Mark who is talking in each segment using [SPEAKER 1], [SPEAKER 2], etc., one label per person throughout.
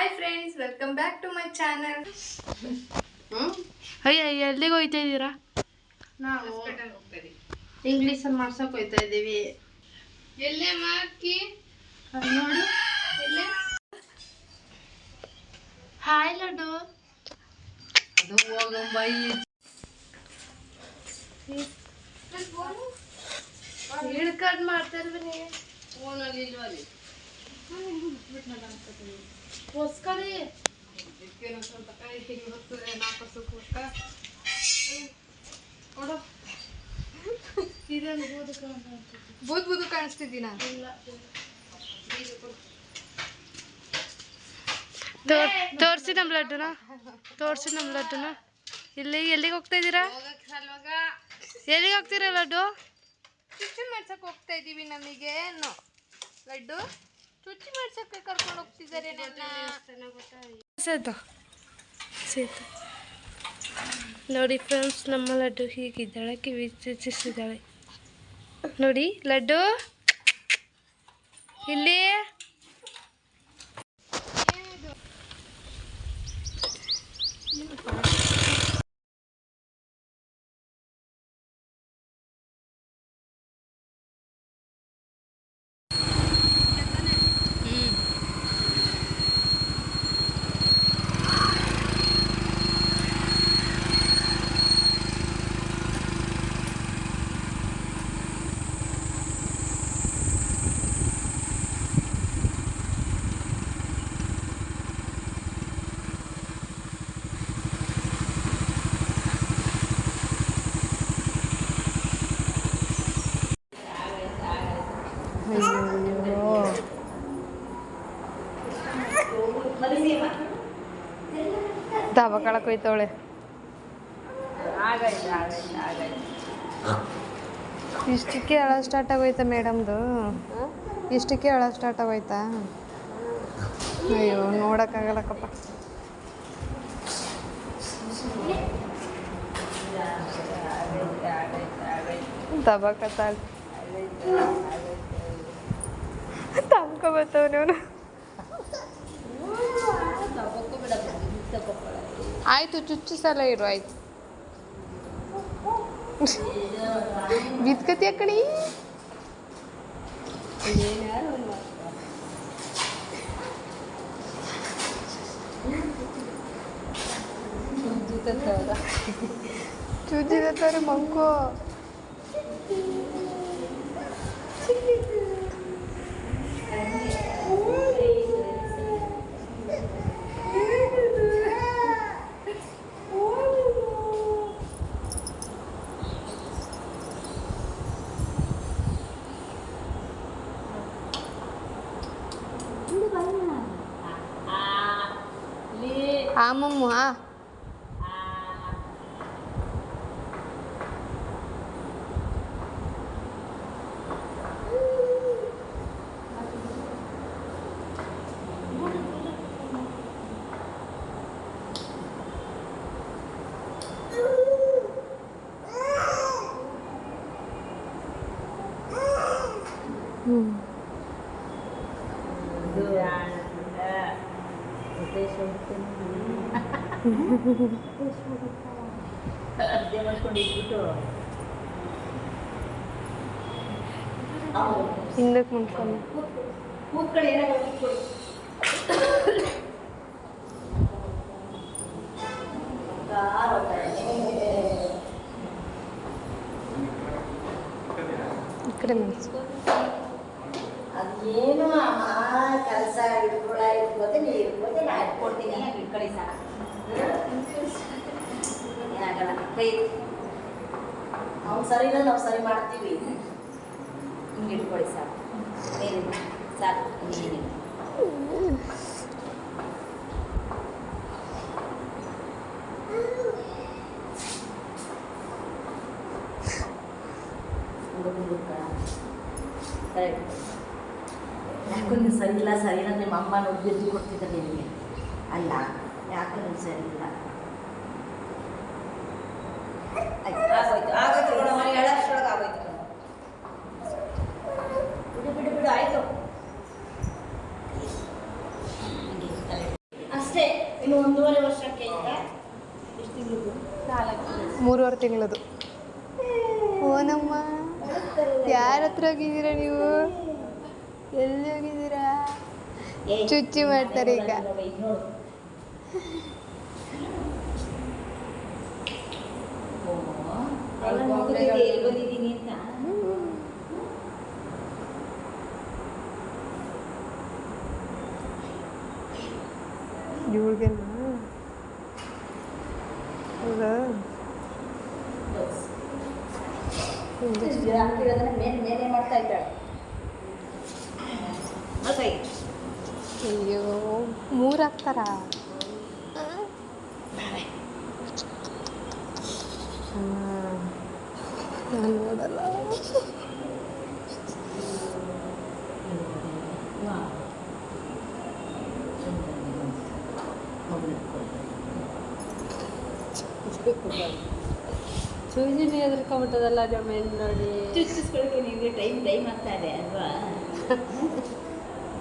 [SPEAKER 1] Hi friends, welcome back to my channel.
[SPEAKER 2] ಅಯ್ಯ ಎಲ್ಲಿಗೆ ಹೋಗ್ತಾ ಇದ್ದೀರಾ?
[SPEAKER 1] ನಾವು ಇಂಗ್ಲೀಷಲ್ಲಿ ಮಾಡ್ಸೋಕೆ ಹೋಗ್ತಾ ಇದ್ದೀವಿ. ಎಲ್ಲೇ ಮಾಕಿ ನೋಡು, ಎಲ್ಲೇ
[SPEAKER 2] ಹಾಯ್ ಲಡ್ಡು.
[SPEAKER 1] ಅದು ಹೋಗಂಬೈ
[SPEAKER 2] ಹಿಡ್ಕೊಂಡು ಮಾಡ್ತಾ ಇಲ್ವೇ
[SPEAKER 1] ಫೋನಲ್ಲಿ ಇಲ್ವಲ್ಲಿ
[SPEAKER 2] ಹೊಸ್ಕರಿ
[SPEAKER 1] ಸ್ವಲ್ಪ ಕೈ ಹಿಂಗೆ ಬರ್ತದೆ. ನಾಲ್ಕು ನೋಡು,
[SPEAKER 2] ಇದನ್ನು
[SPEAKER 1] ಬೂದು ಕಾಣಿಸ್ತಿದ್ದೀನ.
[SPEAKER 2] ತೋರಿಸಿ ನಮ್ಮ ಲಡ್ಡುನ ಎಲ್ಲಿಗೆ ಹೋಗ್ತಾ ಇದ್ದೀರಾ? ಎಲ್ಲಿಗೆ ಹೋಗ್ತೀರಾ ಲಡ್ಡು?
[SPEAKER 1] ಚುಚ್ಚು ಮಾಡ್ಸಕ್ ಹೋಗ್ತಾ ಇದೀವಿ. ನಮಗೆ ಲಡ್ಡು ಚುಚ್ಚು ಮಾಡ್ಸಕ್ಕೆ ಕರ್ಕೊಂಡು ಹೋಗ್ತಿದ್ದಾರೆ ನನ್ನ.
[SPEAKER 2] ಸೇತು ನೋಡಿ ಫ್ರೆಂಡ್ಸ್, ನಮ್ಮ ಲಡ್ಡು ಹೀಗಿದ್ದಾಳೆ, ಕಿವಿ ಚುಚ್ಚಿಸಿದ್ದಾಳೆ ನೋಡಿ. ಲಡ್ಡು ಇಲ್ಲಿ
[SPEAKER 1] ದಬಕಳಕ್ ಹೋಯ್ತವಳೆ. ಇಷ್ಟಕ್ಕೆ ಅಳ ಸ್ಟಾರ್ಟ್ ಆಗೋಯ್ತಾ ಮೇಡಮ್ದು? ಇಷ್ಟಕ್ಕೆ ಅಳ ಸ್ಟಾರ್ಟ್ ಆಗೋಯ್ತಾ? ಅಯ್ಯೋ, ನೋಡೋಕ್ಕಾಗಲ್ಲಕ್ಕಪ್ಪ. ದಬಕತ್ತಾಳ, ತಮ್ಕೊಬತ್ತವನೇ ಅವನು. ಆಯ್ತು, ಚುಚ್ಚು ಸಲ ಇರು. ಆಯ್ತು, ಬಿತ್ಕತಿ ಅಕ್ಕಡಿ. ಚುಚ್ಚಿದತ್ತಾರೆ ಮಂಕೋ. ಆಮಮ್ಮ ಹಿಂದಕ್ಕೆ ಮುಂದ್ಕೊಂಡು ಈ ಕಡೆ ಮನಸ್ಸು
[SPEAKER 3] ಅದೇನು ಕೆಲಸ ಇಟ್ಕೊಳ್ಬೋದು, ನೀ ಇಟ್ಬೋದು, ನಾ ಇಟ್ಕೊಡ್ತೀನಿ. ಇಟ್ಕೊಳ್ಳಿ ಸಾಕು, ಏನಾಗಲ್ಲ. ಕೈ ಅವ್ನು ಸರಿ ಇಲ್ಲ, ನಾವು ಸರಿ ಮಾಡ್ತೀವಿ. ಹಿಂಗೆ ಇಟ್ಕೊಳ್ಳಿ ಸಾಕು, ನೀರು ಸಾಕು. ನೀನು ಕರೆಕ್ಟ್. ಯಾಕಂದ್ರೆ ಸರಿ ಇಲ್ಲ ನಿಮ್ಮ ಅಮ್ಮ ನೋಡಿ ಬಿದ್ದು ಕೊಡ್ತಿದ್ದ ನಿನಗೆ. ಅಲ್ಲ, ಯಾಕಂದ್ರೆ ಸರಿ ಇಲ್ಲ. ಆಗೋಯ್ತು ನೋಡ, ಮನೆ ಹೇಳೋಷ್ಟ್ರೊಳಗೆ ಆಗೋಯ್ತು. ಬಿಡು ಆಯ್ತು. ಇನ್ನು 1.5 ವರ್ಷಕ್ಕೆ ಈಗ ಎಷ್ಟು ತಿಂಗಳು
[SPEAKER 1] 3.5 ತಿಂಗಳದು. ಓನಮ್ಮ ಯಾರ ಹತ್ರ ಹೋಗಿದ್ದೀರಾ ನೀವು? ಎಲ್ಲಿ ಹೋಗಿದ್ದೀರಾ? ಚುಚ್ಚಿ ಮಾಡ್ತಾರೆ ಈಗ.
[SPEAKER 3] ಬಂದಿದ್ದೀನಿ ಅಂತ
[SPEAKER 1] ಇವಳಿಗೆಲ್ಲ ಹೌದಾ?
[SPEAKER 3] ಮೇಲೆ ಮಾಡ್ತಾ ಇದ್ದಾಳೆ.
[SPEAKER 1] ಅಯ್ಯೋ 3 ಹಾಕ್ತಾರಾ? ನಾನು ನೋಡಲ್ಲ. ಸೂಜಿನಿ ಎದುರ್ಕೊಂಬಿಟ್ಟದಲ್ಲ ಜಮೀನು ನೋಡಿ.
[SPEAKER 3] ಚುಚ್ಚಿಸ್ಕೊಳ್ಳೋಕೆ ನಿಮಗೆ ಟೈಮ್ ಆಗ್ತಾ ಇದೆ ಅಲ್ವಾ?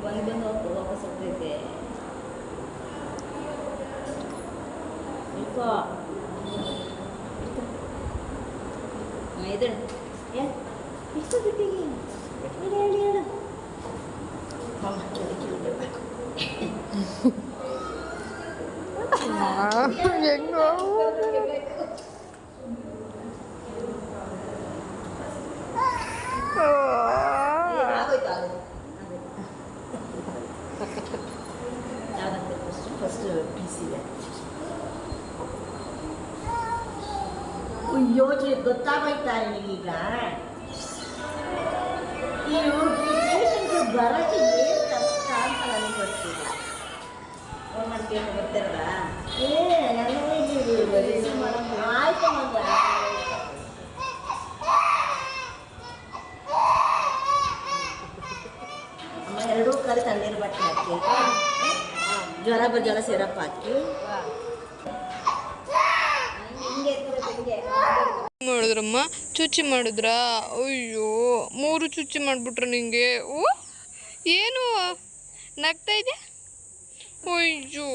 [SPEAKER 3] ಬಂದು ವಾಪಸ್ ಹೋಗ್ತೈತೆ. ಇದಳು ಇಷ್ಟು ಬಿಟ್ಟಿಗೆ ಹೇಳಿ ಹೇಳು
[SPEAKER 1] ಹೆಂಗೋ
[SPEAKER 3] ಫಸ್ಟ್ ಪೀಸಿದೆ. ಯೋಚನೆ ಗೊತ್ತಾಗೋಯ್ತಾ ನಿನಗೀಗ? ಈ ಪೇಷಂಟ್ಗೆ ಬರೋಕ್ಕೆ ಏನು ಕಷ್ಟ ಅಂತ ನನಗೆ ಗೊತ್ತಿಲ್ಲ. ಫೋನ್ ಮಾಡಿ ಕೇಳಿ ಬರ್ತಾರಲ್ಲ, ಆಯ್ತು ಮಗ. ಅಮ್ಮ 2 ಕಾಲು ತಣ್ಣೀರು ಬಟ್ಟೆ ಹಾಕಿ, ಜ್ವರ ಸಿರಪ್ ಹಾಕಿ
[SPEAKER 1] ಮಾಡಿದ್ರಮ್ಮ. ಚುಚ್ಚಿ ಮಾಡಿದ್ರಾ? ಅಯ್ಯೋ 3 ಚುಚ್ಚಿ ಮಾಡಿಬಿಟ್ರೆ ನಿಂಗೆ. ಓ ಏನು ನಗ್ತಾ ಇದೆ? ಅಯ್ಯೋ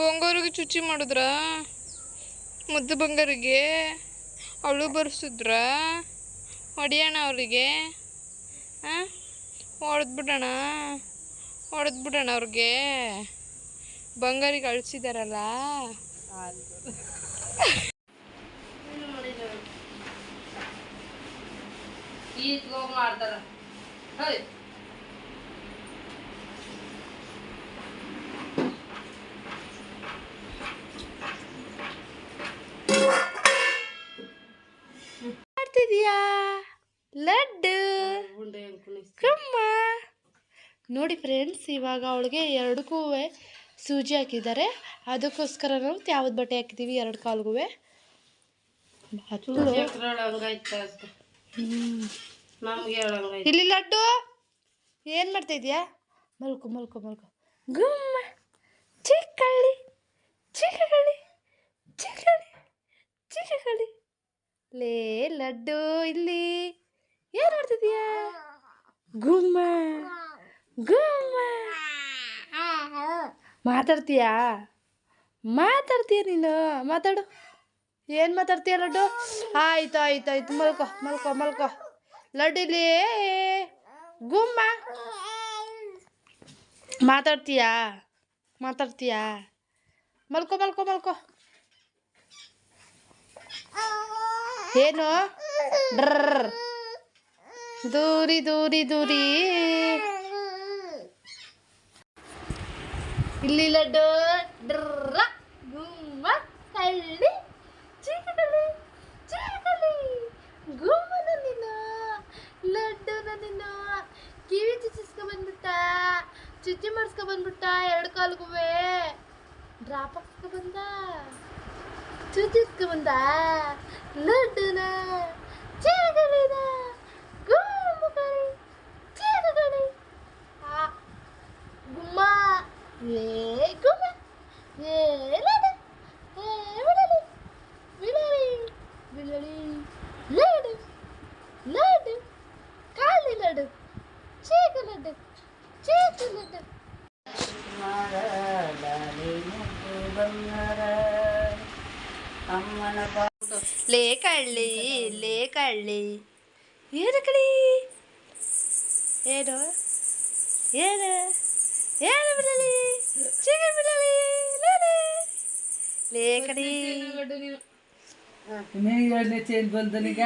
[SPEAKER 1] ಬಂಗಾರಿಗೆ ಚುಚ್ಚಿ ಮಾಡಿದ್ರಾ? ಮುದ್ದು ಬಂಗಾರಿಗೆ ಅಳು ಬರ್ಸಿದ್ರಾ? ಹೊಡಿಯೋಣ ಅವರಿಗೆ? ಹಾಂ ಹೊಡೆದ್ಬಿಡೋಣ ಅವ್ರಿಗೆ. ಬಂಗಾರಿಗೆ ಅಳಿಸಿದಾರಲ್ಲ.
[SPEAKER 2] ಈಗ ಮಾಡ್ತಾರ.
[SPEAKER 1] ಮಾಡ್ತಿದ್ಯಾ ಲಡ್ಡು? ಕಮ್ಮ ನೋಡಿ ಫ್ರೆಂಡ್ಸ್, ಇವಾಗ ಅವಳಿಗೆ 2ಕ್ಕೂ ಸೂಜಿ ಹಾಕಿದ್ದಾರೆ. ಅದಕ್ಕೋಸ್ಕರ ನಾವು ಯಾವ್ದು ಬಟ್ಟೆ ಹಾಕಿದ್ದೀವಿ 2 ಕಾಲ್ಗೂ. ಇಲ್ಲಿ ಲಡ್ಡು ಏನು ಮಾಡ್ತಾ ಇದೀಯಾ? ಮಲ್ಕೊ ಗುಮ್ಮ ಚಿಕ್ಕಳ್ಳಿ ಲೇ ಲಡ್ಡು, ಇಲ್ಲಿ ಏನು ಮಾಡ್ತಿದೀಯಾ? ಗುಮ್ಮ ಮಾತಾಡ್ತೀಯಾ ನೀನು? ಮಾತಾಡು. ಏನು ಮಾತಾಡ್ತೀಯ ಲಡ್ಡು? ಆಯ್ತು ಮಲ್ಕೊ ಲಡ್ಡು. ಇಲ್ಲಿ ಗುಮ್ಮ ಮಾತಾಡ್ತೀಯಾ? ಮಲ್ಕೊ. ಏನು ಡ್ರರ್ ದೂರಿ ಇಲ್ಲಿ ಲಡ್ಡು ಡ್ರ ಗುಮ್ಮ ಕಳ್ಳಿ ಚಿಕ್ಕಳಿ ಗುಮ್ಮನ ನೀನು ಲಡ್ಡುನ ನೀನು. ಕಿವಿ ಚುಚ್ಚಿ ಮಾಡಿಸ್ಕೊಂಡ್ಬಂದ್ಬಿಟ್ಟ 2 ಕಾಲ್ಗೂ. ಡ್ರಾಪ್ ಹಾಕ್ಸ್ಕೊಂಡ್ಬಂದ, ಚುಚ್ಚಿಸ್ಕೊಂಡ್ಬಂದ ಲಡ್ಡುನ. ಚಿಕ್ಕಳಿನ ಗುಮ್ಮಕಳಿ ಚಿಕ್ಕಳಿ ಗುಮ್ಮ ಗುಮ್ಮ ಲಡ್ಡು ಬಿಳಲಿ ಲಡ್ಡು ಕಾಳಿ ಲಡ್ಡು ಚೀಕ ಲಡ್ಡು
[SPEAKER 3] ಬಂಗಾರ ಅಮ್ಮನ ಬಾ
[SPEAKER 1] ಲೇ ಕಳ್ಳಿ ಏನು ಕಳಿ ಏನು ಏನು ಏನು ಬಿಡಲಿ ಚಿಗಿ ಬಿಡಲಿ ಲೇ ಕಡಿ
[SPEAKER 4] ಇನ್ನೇನು 2ನೇ ಚೇಂಜ್ ಬಂದನೀಗ